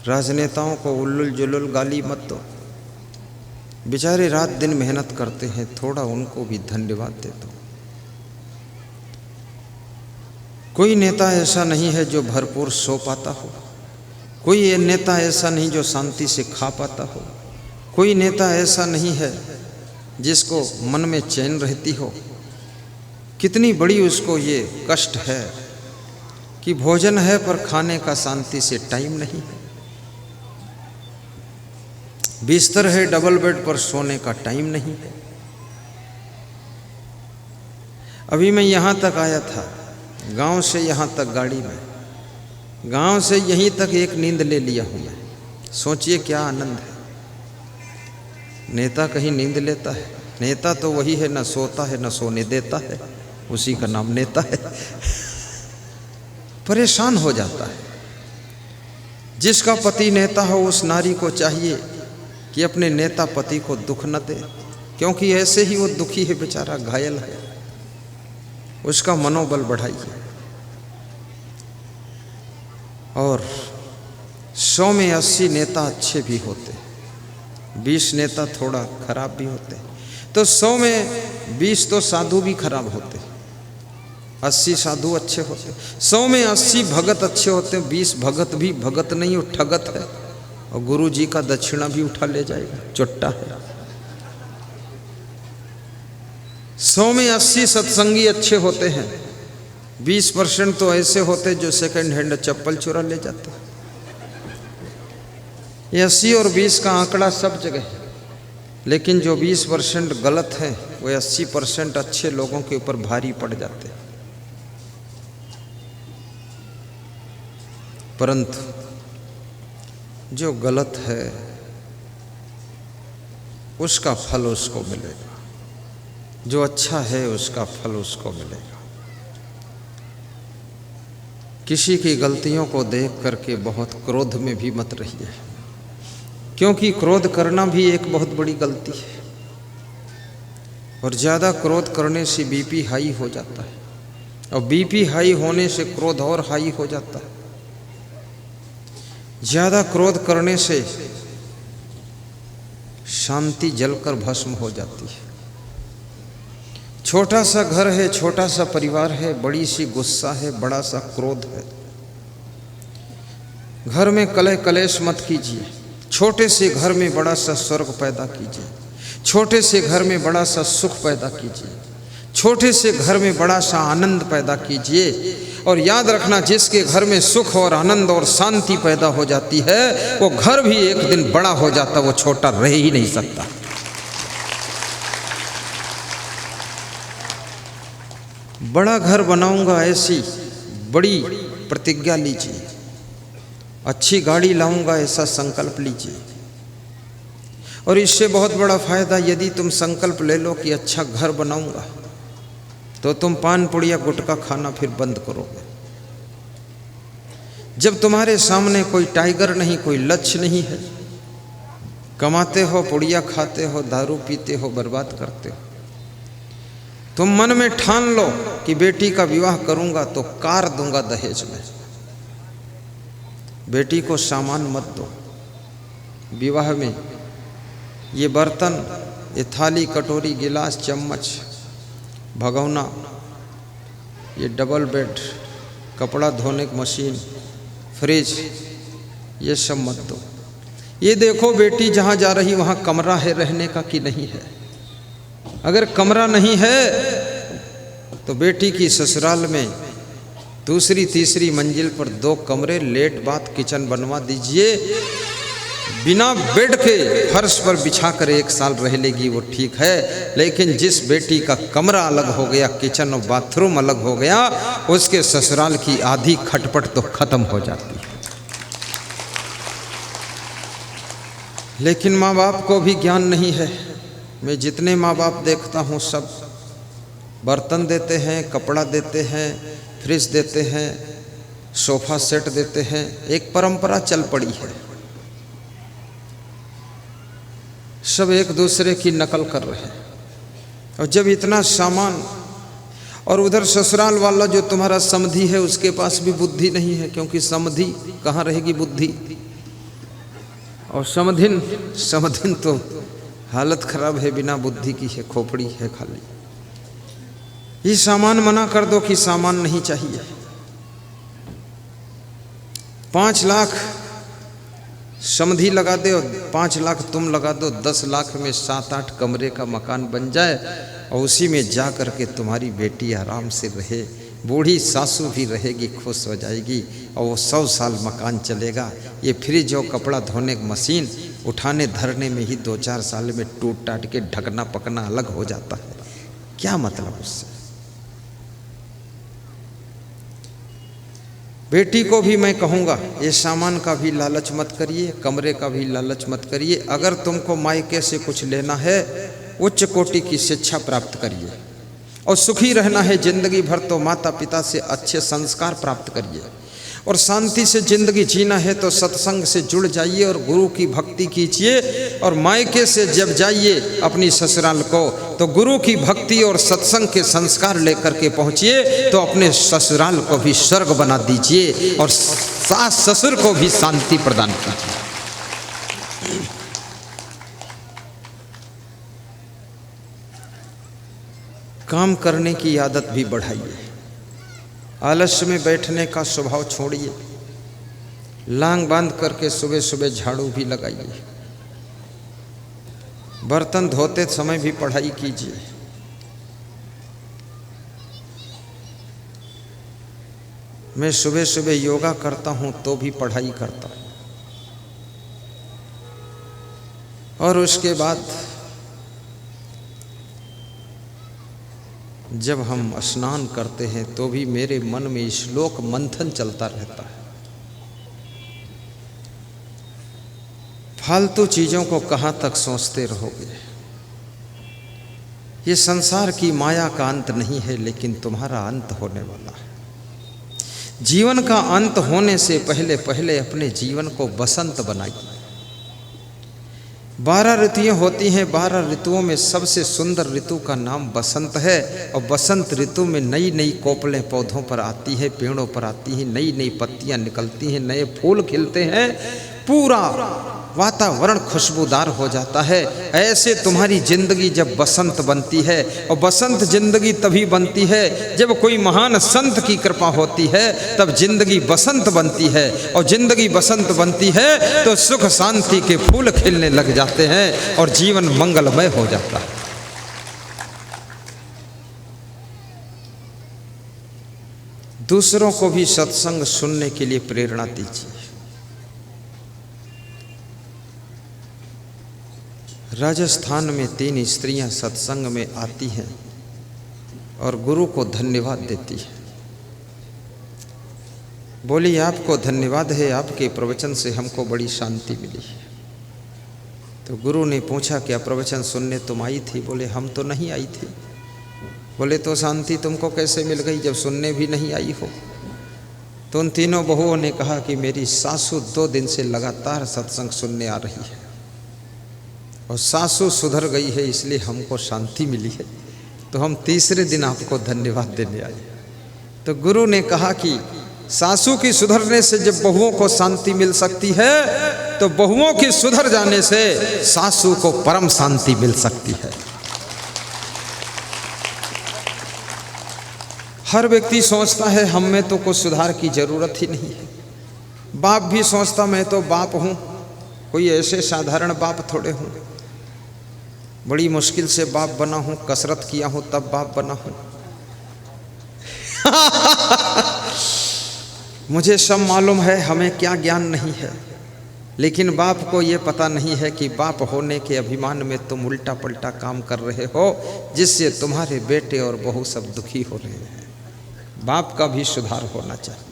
राजनेताओं को उल्लुल जुलुल गाली मत दो, बेचारे रात दिन मेहनत करते हैं, थोड़ा उनको भी धन्यवाद दे दो। कोई नेता ऐसा नहीं है जो भरपूर सो पाता हो, कोई नेता ऐसा नहीं जो शांति से खा पाता हो, कोई नेता ऐसा नहीं है जिसको मन में चैन रहती हो। कितनी बड़ी उसको ये कष्ट है कि भोजन है पर खाने का शांति से टाइम नहीं है, बिस्तर है डबल बेड पर सोने का टाइम नहीं है। अभी मैं यहाँ तक आया था, गांव से यहाँ तक गाड़ी में, गांव से यहीं तक एक नींद ले लिया हूँ मैं। सोचिए क्या आनंद है। नेता कहीं नींद लेता है? नेता तो वही है, न सोता है न सोने देता है, उसी का नाम नेता है। परेशान हो जाता है। जिसका पति नेता हो उस नारी को चाहिए कि अपने नेता पति को दुख न दे, क्योंकि ऐसे ही वो दुखी है, बेचारा घायल है, उसका मनोबल बढ़ाइए। और 100 में 80 नेता अच्छे भी होते, 20 नेता थोड़ा खराब भी होते, तो 100 में 20 तो साधु भी खराब होते, 80 साधु अच्छे होते, 100 में 80 भगत अच्छे होते, 20 भगत भी भगत नहीं, वो ठगत है और गुरु जी का दक्षिणा भी उठा ले जाएगा, चुट्टा है। 100 में 80 सत्संगी अच्छे होते हैं, 20% तो ऐसे होते जो सेकंड हैंड चप्पल चुरा ले जाते। ये 80 और 20 का आंकड़ा सब जगह है, लेकिन जो 20% गलत है वो 80% अच्छे लोगों के ऊपर भारी पड़ जाते हैं। परंतु जो गलत है उसका फल उसको मिलेगा, जो अच्छा है उसका फल उसको मिलेगा। किसी की गलतियों को देख करके बहुत क्रोध में भी मत रहिए, क्योंकि क्रोध करना भी एक बहुत बड़ी गलती है, और ज़्यादा क्रोध करने से बीपी हाई हो जाता है, और बीपी हाई होने से क्रोध और हाई हो जाता है। ज़्यादा क्रोध करने से शांति जलकर भस्म हो जाती है। छोटा सा घर है, छोटा सा परिवार है, बड़ी सी गुस्सा है, बड़ा सा क्रोध है। घर में कलह कलेश मत कीजिए, छोटे से घर में बड़ा सा स्वर्ग पैदा कीजिए, छोटे से घर में बड़ा सा सुख पैदा कीजिए, छोटे से घर में बड़ा सा आनंद पैदा कीजिए। और याद रखना, जिसके घर में सुख और आनंद और शांति पैदा हो जाती है वो घर भी एक दिन बड़ा हो जाता, वो छोटा रह ही नहीं सकता। बड़ा घर बनाऊंगा ऐसी बड़ी प्रतिज्ञा लीजिए, अच्छी गाड़ी लाऊंगा ऐसा संकल्प लीजिए। और इससे बहुत बड़ा फायदा, यदि तुम संकल्प ले लो कि अच्छा घर बनाऊंगा, तो तुम पान पुड़िया गुटखा खाना फिर बंद करोगे। जब तुम्हारे सामने कोई टाइगर नहीं, कोई लक्ष्य नहीं है, कमाते हो, पुड़िया खाते हो, दारू पीते हो, बर्बाद करते हो, तुम मन में ठान लो कि बेटी का विवाह करूंगा तो कार दूंगा दहेज में। बेटी को सामान मत दो विवाह में, ये बर्तन, ये थाली कटोरी गिलास चम्मच भगौना, ये डबल बेड, कपड़ा धोने की मशीन, फ्रिज, ये सब मत दो। ये देखो बेटी जहाँ जा रही वहाँ कमरा है रहने का कि नहीं है। अगर कमरा नहीं है तो बेटी की ससुराल में दूसरी तीसरी मंजिल पर 2 कमरे, लेट बाथ किचन बनवा दीजिए। बिना बेड के फर्श पर बिछाकर 1 साल रह लेगी वो ठीक है, लेकिन जिस बेटी का कमरा अलग हो गया, किचन और बाथरूम अलग हो गया, उसके ससुराल की आधी खटपट तो खत्म हो जाती है। लेकिन माँ बाप को भी ज्ञान नहीं है। मैं जितने माँ बाप देखता हूँ सब बर्तन देते हैं, कपड़ा देते हैं, फ्रिज देते हैं, सोफा सेट देते हैं, एक परंपरा चल पड़ी है। सब एक दूसरे की नकल कर रहे हैं। और जब इतना सामान, और उधर ससुराल वाला जो तुम्हारा समधी है उसके पास भी बुद्धि नहीं है, क्योंकि समधी कहाँ रहेगी बुद्धि। और समधिन समधिन तो हालत खराब है, बिना बुद्धि की है, खोपड़ी है खाली। ये सामान मना कर दो कि सामान नहीं चाहिए। 5 लाख समधी लगा दो, 5 लाख तुम लगा दो, 10 लाख में 7-8 कमरे का मकान बन जाए और उसी में जा कर के तुम्हारी बेटी आराम से रहे, बूढ़ी सासू भी रहेगी, खुश हो जाएगी और वो 100 साल मकान चलेगा। ये फ्रिज और कपड़ा धोने की मशीन उठाने धरने में ही 2-4 साल में टूट टाट के ढकना पकना अलग हो जाता है। क्या मतलब उससे? बेटी को भी मैं कहूँगा, ये सामान का भी लालच मत करिए, कमरे का भी लालच मत करिए। अगर तुमको मायके से कुछ लेना है, उच्च कोटि की शिक्षा प्राप्त करिए और सुखी रहना है जिंदगी भर तो माता पिता से अच्छे संस्कार प्राप्त करिए और शांति से जिंदगी जीना है तो सत्संग से जुड़ जाइए और गुरु की भक्ति कीजिए। और मायके से जब जाइए अपनी ससुराल को तो गुरु की भक्ति और सत्संग के संस्कार लेकर के पहुँचिए तो अपने ससुराल को भी स्वर्ग बना दीजिए और सास ससुर को भी शांति प्रदान कीजिए। काम करने की आदत भी बढ़ाइए, आलस्य में बैठने का स्वभाव छोड़िए, लांग बांध करके सुबह सुबह झाड़ू भी लगाइए, बर्तन धोते समय भी पढ़ाई कीजिए। मैं सुबह सुबह योगा करता हूँ तो भी पढ़ाई करता हूँ और उसके बाद जब हम स्नान करते हैं तो भी मेरे मन में श्लोक मंथन चलता रहता है। फालतू चीज़ों को कहाँ तक सोचते रहोगे? ये संसार की माया का अंत नहीं है, लेकिन तुम्हारा अंत होने वाला है। जीवन का अंत होने से पहले पहले अपने जीवन को बसंत बनाइए। 12 ऋतुएं होती हैं, 12 ऋतुओं में सबसे सुंदर ऋतु का नाम बसंत है और बसंत ऋतु में नई नई कोपलें पौधों पर आती है, पेड़ों पर आती हैं, नई नई पत्तियां निकलती हैं, नए फूल खिलते हैं, पूरा वातावरण खुशबूदार हो जाता है। ऐसे तुम्हारी जिंदगी जब बसंत बनती है, और बसंत जिंदगी तभी बनती है जब कोई महान संत की कृपा होती है, तब जिंदगी बसंत बनती है। और जिंदगी बसंत बनती है तो सुख शांति के फूल खिलने लग जाते हैं और जीवन मंगलमय हो जाता है। दूसरों को भी सत्संग सुनने के लिए प्रेरणा दीजिए। राजस्थान में 3 स्त्रियां सत्संग में आती हैं और गुरु को धन्यवाद देती है। बोली, आपको धन्यवाद है, आपके प्रवचन से हमको बड़ी शांति मिली है। तो गुरु ने पूछा, क्या प्रवचन सुनने तुम आई थी? बोले, हम तो नहीं आई थी। बोले, तो शांति तुमको कैसे मिल गई जब सुनने भी नहीं आई हो? तो उन तीनों बहुओं ने कहा कि मेरी सासू 2 दिन से लगातार सत्संग सुनने आ रही है और सासू सुधर गई है, इसलिए हमको शांति मिली है, तो हम तीसरे दिन आपको धन्यवाद देने आए। तो गुरु ने कहा कि सासू की सुधरने से जब बहुओं को शांति मिल सकती है, तो बहुओं के सुधर जाने से सासू को परम शांति मिल सकती है। हर व्यक्ति सोचता है हम में तो कुछ सुधार की जरूरत ही नहीं है। बाप भी सोचता मैं तो बाप हूँ, कोई ऐसे साधारण बाप थोड़े हूँ, बड़ी मुश्किल से बाप बना हूँ, कसरत किया हूँ तब बाप बना हूँ। मुझे सब मालूम है, हमें क्या ज्ञान नहीं है, लेकिन बाप को ये पता नहीं है कि बाप होने के अभिमान में तुम उल्टा पलटा काम कर रहे हो, जिससे तुम्हारे बेटे और बहू सब दुखी हो रहे हैं। बाप का भी सुधार होना चाहिए।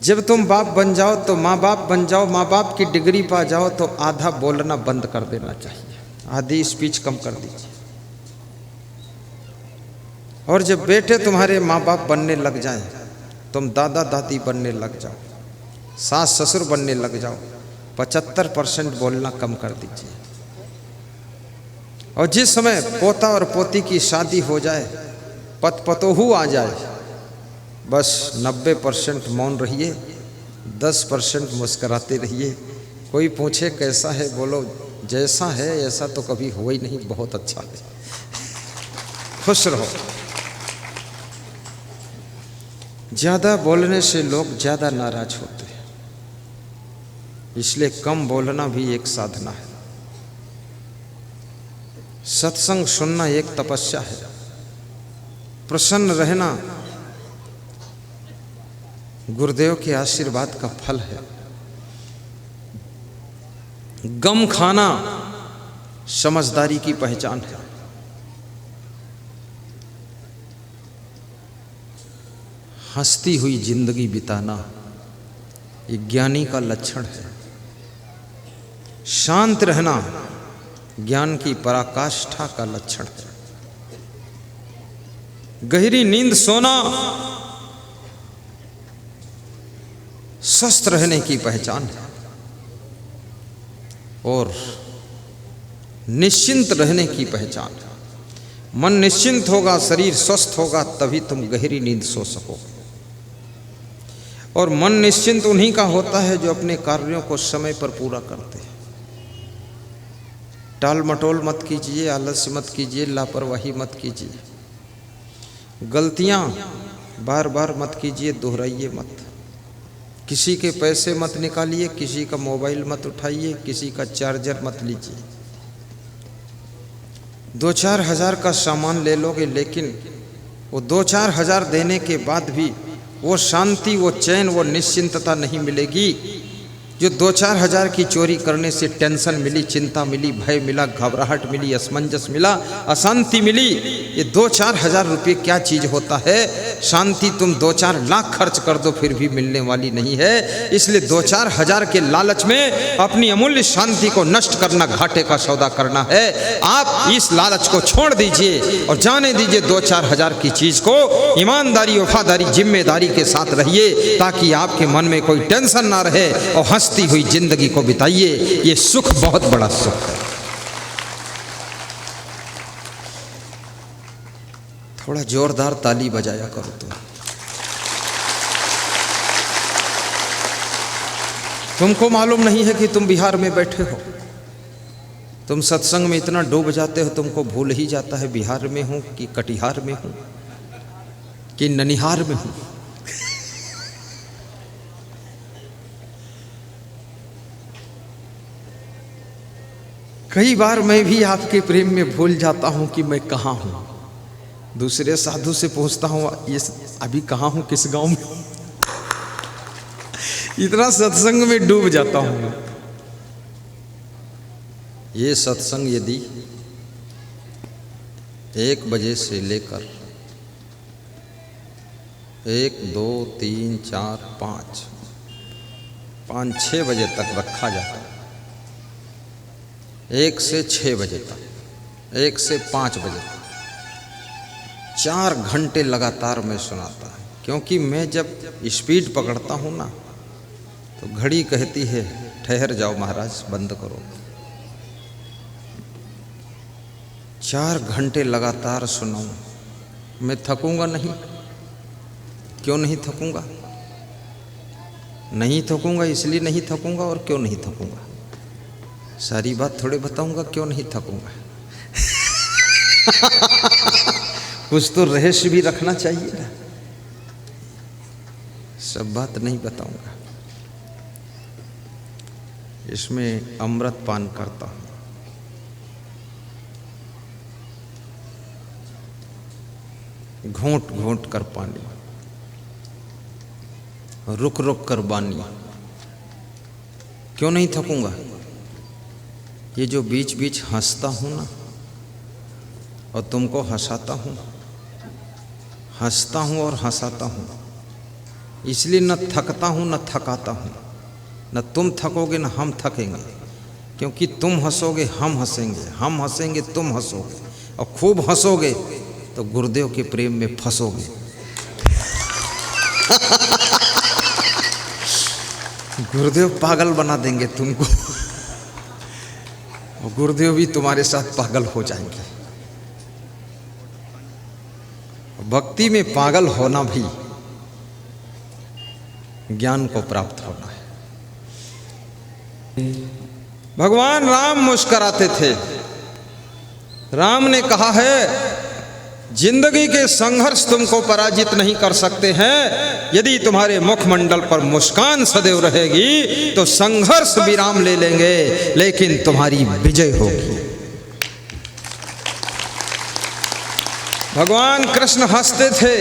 जब तुम बाप बन जाओ तो माँ बाप बन जाओ, माँ बाप की डिग्री पा जाओ तो आधा बोलना बंद कर देना चाहिए, आधी स्पीच कम कर दीजिए। और जब बेटे तुम्हारे माँ बाप बनने लग जाएं, तुम दादा दादी बनने लग जाओ, सास ससुर बनने लग जाओ, 75% बोलना कम कर दीजिए। और जिस समय पोता और पोती की शादी हो जाए, पतपतोहू आ जाए, बस 90% मौन रहिए, 10% मुस्कराते रहिए, कोई पूछे कैसा है, बोलो जैसा है ऐसा तो कभी हुआ ही नहीं, बहुत अच्छा है। खुश रहो। ज़्यादा बोलने से लोग ज़्यादा नाराज होते हैं, इसलिए कम बोलना भी एक साधना है। सत्संग सुनना एक तपस्या है। प्रसन्न रहना गुरुदेव के आशीर्वाद का फल है। गम खाना समझदारी की पहचान है। हंसती हुई जिंदगी बिताना ये ज्ञानी का लक्षण है। शांत रहना ज्ञान की पराकाष्ठा का लक्षण है। गहरी नींद सोना स्वस्थ रहने की पहचान है। और निश्चिंत रहने की पहचान है। मन निश्चिंत होगा, शरीर स्वस्थ होगा, तभी तुम गहरी नींद सो सकोगे। और मन निश्चिंत उन्हीं का होता है जो अपने कार्यों को समय पर पूरा करते हैं। टाल मटोल मत कीजिए, आलस्य मत कीजिए, लापरवाही मत कीजिए, गलतियां बार बार मत कीजिए, दोहराइए मत। किसी के पैसे मत निकालिए, किसी का मोबाइल मत उठाइए, किसी का चार्जर मत लीजिए। 2-4 हज़ार का सामान ले लोगे, लेकिन वो 2-4 हज़ार देने के बाद भी वो शांति, वो चैन, वो निश्चिंतता नहीं मिलेगी जो 2-4 हज़ार की चोरी करने से टेंशन मिली, चिंता मिली, भय मिला, घबराहट मिली, असमंजस मिला, अशांति मिली। ये 2-4 हज़ार रुपये क्या चीज़ होता है। शांति तुम 2-4 लाख खर्च कर दो फिर भी मिलने वाली नहीं है। इसलिए 2-4 हज़ार के लालच में अपनी अमूल्य शांति को नष्ट करना घाटे का सौदा करना है। आप इस लालच को छोड़ दीजिए और जाने दीजिए 2-4 हज़ार की चीज़ को ईमानदारी, वफादारी, जिम्मेदारी के साथ रहिए, ताकि आपके मन में कोई टेंशन ना रहे और हंसती हुई जिंदगी को बिताइए। ये सुख बहुत बड़ा सुख है। थोड़ा जोरदार ताली बजाया करो। तुमको मालूम नहीं है कि तुम बिहार में बैठे हो। तुम सत्संग में इतना डूब जाते हो, तुमको भूल ही जाता है बिहार में हूं कि कटिहार में हूं कि ननिहार में हूं। कई बार मैं भी आपके प्रेम में भूल जाता हूं कि मैं कहाँ हूं। दूसरे साधु से पूछता हूं, ये अभी कहाँ हूं, किस गांव में हूं। इतना सत्संग में डूब जाता हूं। ये सत्संग यदि 1 बजे से लेकर 1, 2, 3, 4, 5-6 बजे तक रखा जाता है, 1 से 6 बजे तक, 1 से 5 बजे तक 4 घंटे लगातार मैं सुनाता है। क्योंकि मैं जब स्पीड पकड़ता हूँ ना, तो घड़ी कहती है ठहर जाओ महाराज, बंद करो। 4 घंटे लगातार सुनाऊं, मैं थकूंगा नहीं। क्यों नहीं थकूंगा? नहीं थकूंगा इसलिए नहीं थकूंगा। और क्यों नहीं थकूंगा? सारी बात थोड़े बताऊंगा क्यों नहीं थकूंगा। कुछ तो रहस्य भी रखना चाहिए ना। सब बात नहीं बताऊंगा। इसमें अमृत पान करता हूं। घोंट घोंट कर पानी, रुक रुक कर बानी। क्यों नहीं थकूंगा? ये जो बीच बीच हंसता हूं ना और तुमको हंसाता हूं, हंसता हूं और हंसाता हूं, इसलिए न थकता हूं न थकाता हूं। न तुम थकोगे न हम थकेंगे, क्योंकि तुम हंसोगे हम हंसेंगे, हम हंसेंगे तुम हंसोगे, और खूब हंसोगे तो गुरुदेव के प्रेम में फंसोगे। गुरुदेव पागल बना देंगे तुमको, और गुरुदेव भी तुम्हारे साथ पागल हो जाएंगे। भक्ति में पागल होना भी ज्ञान को प्राप्त होना है। भगवान राम मुस्कुराते थे। राम ने कहा है जिंदगी के संघर्ष तुमको पराजित नहीं कर सकते हैं। यदि तुम्हारे मुखमंडल पर मुस्कान सदैव रहेगी तो संघर्ष विराम ले लेंगे, लेकिन तुम्हारी विजय होगी। भगवान कृष्ण हंसते थे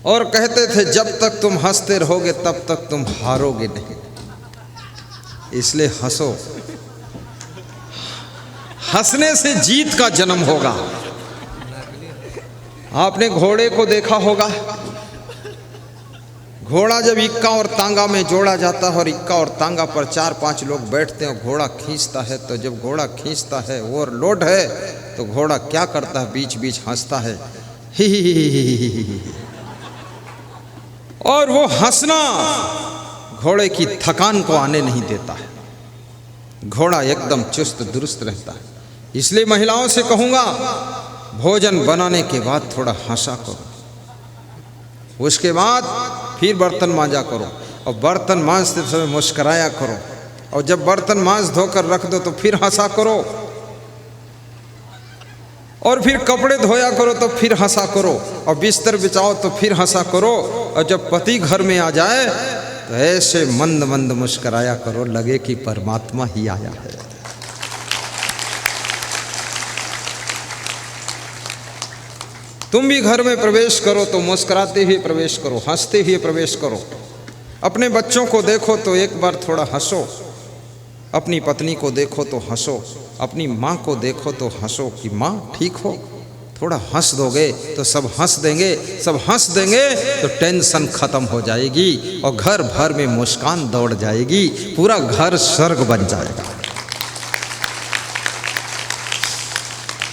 और कहते थे जब तक तुम हंसते रहोगे तब तक तुम हारोगे नहीं, इसलिए हंसो। हंसने से जीत का जन्म होगा। आपने घोड़े को देखा होगा, घोड़ा जब इक्का और तांगा में जोड़ा जाता है और इक्का और तांगा पर 4-5 लोग बैठते हैं, घोड़ा खींचता है, तो जब घोड़ा खींचता है ओवरलोड है तो घोड़ा क्या करता है, बीच बीच हंसता है, ही ही ही ही ही। और वो हंसना घोड़े की थकान को आने नहीं देता है, घोड़ा एकदम चुस्त दुरुस्त रहता है। इसलिए महिलाओं से कहूँगा भोजन बनाने के बाद थोड़ा हंसा करो, उसके बाद फिर बर्तन मांजा करो, और बर्तन मांजते समय मुस्कुराया करो, और जब बर्तन मांज धोकर रख दो तो फिर हंसा करो, और फिर कपड़े धोया करो तो फिर हंसा करो, और बिस्तर बिछाओ तो फिर हंसा करो, और जब पति घर में आ जाए तो ऐसे मंद मंद मुस्कुराया करो, लगे कि परमात्मा ही आया है। तुम भी घर में प्रवेश करो तो मुस्कुराते हुए प्रवेश करो, हंसते हुए प्रवेश करो। अपने बच्चों को देखो तो एक बार थोड़ा हंसो, अपनी पत्नी को देखो तो हंसो, अपनी माँ को देखो तो हंसो कि माँ ठीक हो। थोड़ा हंस दोगे तो सब हंस देंगे, सब हंस देंगे तो टेंशन खत्म हो जाएगी और घर भर में मुस्कान दौड़ जाएगी, पूरा घर स्वर्ग बन जाएगा।